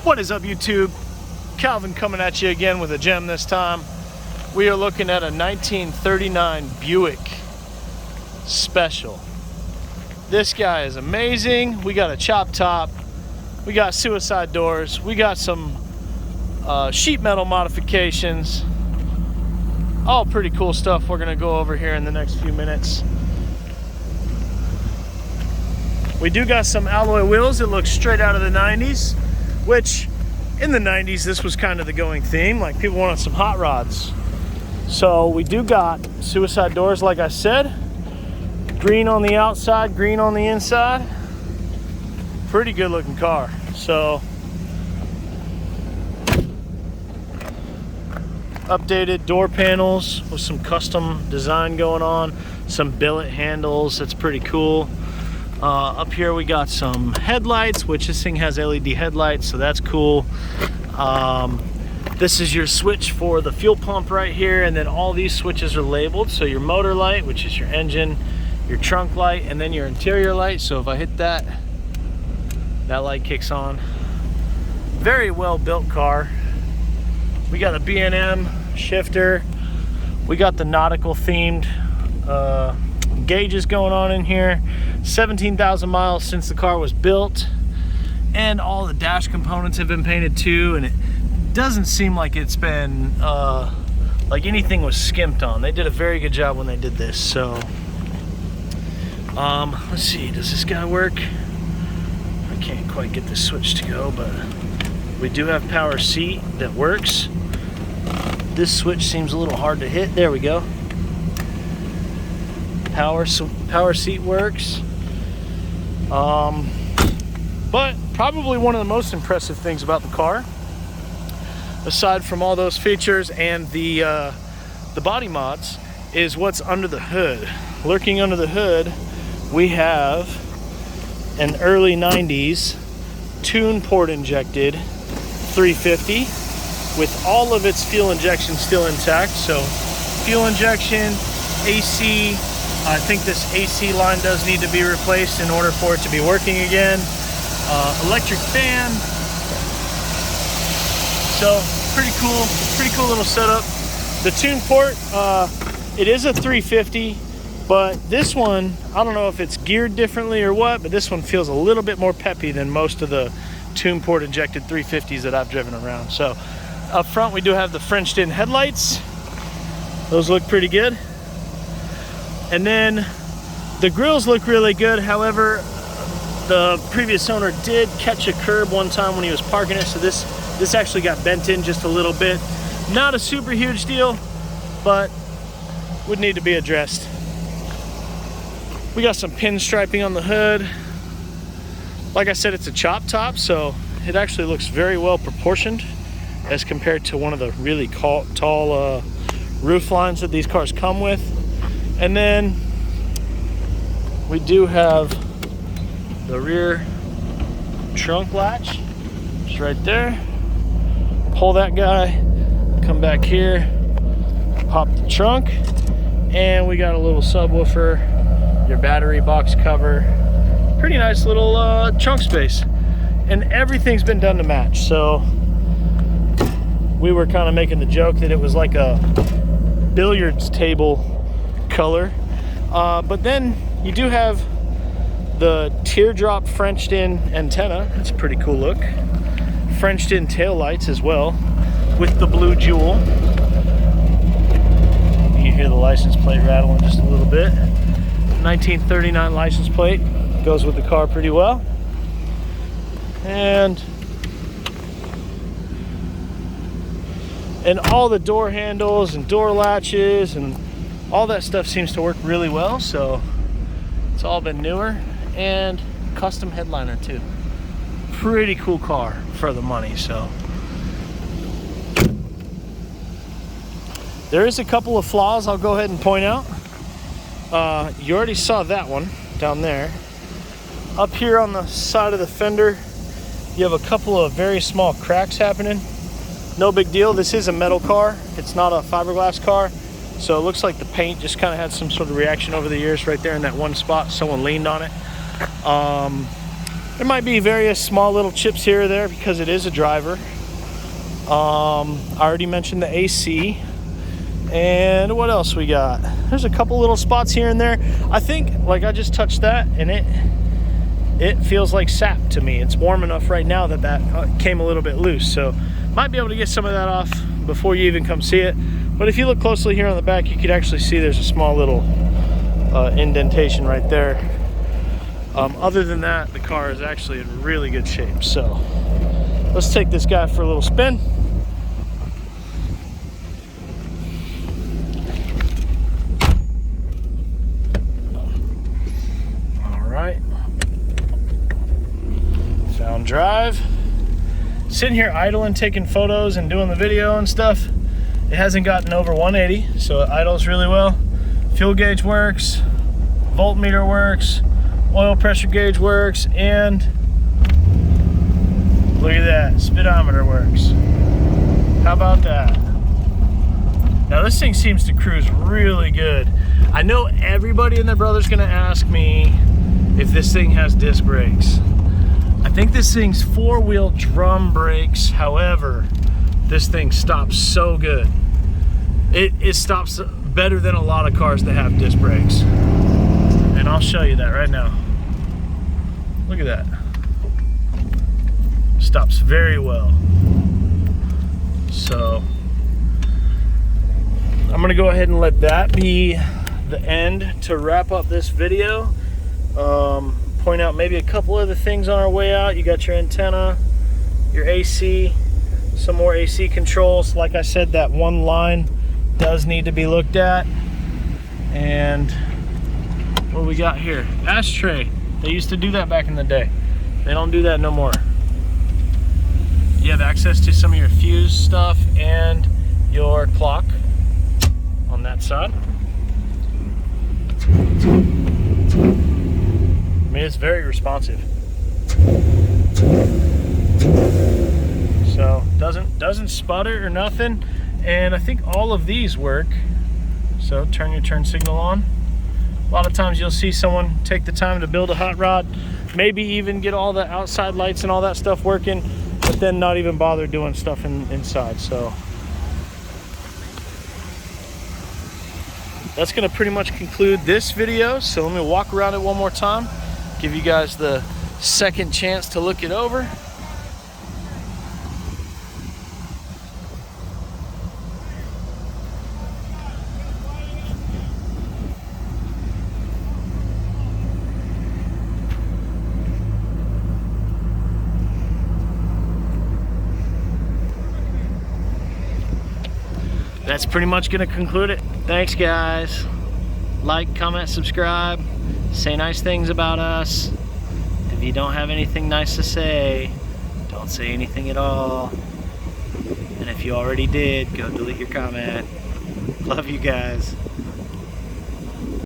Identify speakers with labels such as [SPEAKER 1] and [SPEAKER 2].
[SPEAKER 1] What is up, YouTube? Calvin coming at you again with a gem this time. We are looking at a 1939 Buick Special. This guy is amazing. We got a chop top, we got suicide doors, we got some sheet metal modifications. All pretty cool stuff we're gonna go over here in the next few minutes. We do got some alloy wheels that look straight out of the 90s, which in the 90s this was kind of the going theme. Like, people wanted some hot rods. So we do got suicide doors, like I said. Green on the outside, green on the inside. Pretty good looking car. So updated door panels with some custom design going on, some billet handles. That's pretty cool. Up here we got some headlights, which this thing has LED headlights, so that's cool. This is your switch for the fuel pump right here, and then all these switches are labeled. So your motor light, which is your engine, your trunk light, and then your interior light. So if I hit that, that light kicks on. Very well built car. We got a B&M shifter. We got the nautical themed gauges going on in here. 17,000 miles since the car was built, and all the dash components have been painted too, and it doesn't seem like it's been like anything was skimped on. They did a very good job when they did this. So let's see, does this guy work? I can't quite get this switch to go, but we do have power seat that works. This switch seems a little hard to hit. There we go. Power seat works. But probably one of the most impressive things about the car, aside from all those features and the body mods, is what's under the hood. Lurking under the hood, we have an early 90s tune port injected 350 with all of its fuel injection still intact. So fuel injection, AC. I think this AC line does need to be replaced in order for it to be working again. Electric fan. So pretty cool little setup. The tune port, it is a 350, but this one, I don't know if it's geared differently or what, but this one feels a little bit more peppy than most of the tune port injected 350s that I've driven around. So up front we do have the Frenched in headlights. Those look pretty good. And then the grills look really good. However, the previous owner did catch a curb one time when he was parking it, so this actually got bent in just a little bit. Not a super huge deal, but would need to be addressed. We got some pinstriping on the hood. Like I said, it's a chop top, so it actually looks very well proportioned as compared to one of the really tall roof lines that these cars come with. And then we do have the rear trunk latch. It's right there. Pull that guy, come back here, pop the trunk, and we got a little subwoofer, your battery box cover. Pretty nice little trunk space. And everything's been done to match. So we were kind of making the joke that it was like a billiards table color, but then you do have the teardrop Frenched in antenna. That's a pretty cool look. Frenched in tail lights as well with the blue jewel. You can hear the license plate rattling just a little bit. 1939 license plate goes with the car pretty well. And all the door handles and door latches and all that stuff seems to work really well. So it's all been newer, and custom headliner too. Pretty cool car for the money. So there is a couple of flaws I'll go ahead and point out. You already saw that one down there. Up here on the side of the fender, you have a couple of very small cracks happening. No big deal. This is a metal car. It's not a fiberglass car. So it looks like the paint just kind of had some sort of reaction over the years right there in that one spot. Someone leaned on it. There might be various small little chips here or there because it is a driver. I already mentioned the AC. And what else we got? There's a couple little spots here and there. I think, like, I just touched that and it feels like sap to me. It's warm enough right now that that came a little bit loose. So might be able to get some of that off before you even come see it. But if you look closely here on the back, you could actually see there's a small little indentation right there. Other than that, the car is actually in really good shape. So let's take this guy for a little spin. Found drive. Sitting here idling, taking photos and doing the video and stuff. It hasn't gotten over 180, so it idles really well. Fuel gauge works, voltmeter works, oil pressure gauge works, and look at that, speedometer works. How about that? Now this thing seems to cruise really good. I know everybody and their brother's gonna ask me if this thing has disc brakes. I think this thing's four-wheel drum brakes. However, this thing stops so good. It stops better than a lot of cars that have disc brakes. And I'll show you that right now. Look at that. Stops very well. So I'm gonna go ahead and let that be the end to wrap up this video. Point out maybe a couple other things on our way out. You got your antenna, your AC, some more AC controls. Like I said, that one line does need to be looked at. And what we got here? Ashtray. They used to do that back in the day. They don't do that no more. You have access to some of your fuse stuff and your clock on that side. I mean, it's very responsive. So doesn't sputter or nothing. And I think all of these work. So turn your turn signal on. A lot of times you'll see someone take the time to build a hot rod, maybe even get all the outside lights and all that stuff working, but then not even bother doing stuff inside. So that's gonna pretty much conclude this video. So let me walk around it one more time, give you guys the second chance to look it over. That's pretty much gonna conclude it. Thanks guys. Like, comment, subscribe, say nice things about us. If you don't have anything nice to say, don't say anything at all. And if you already did, go delete your comment. Love you guys.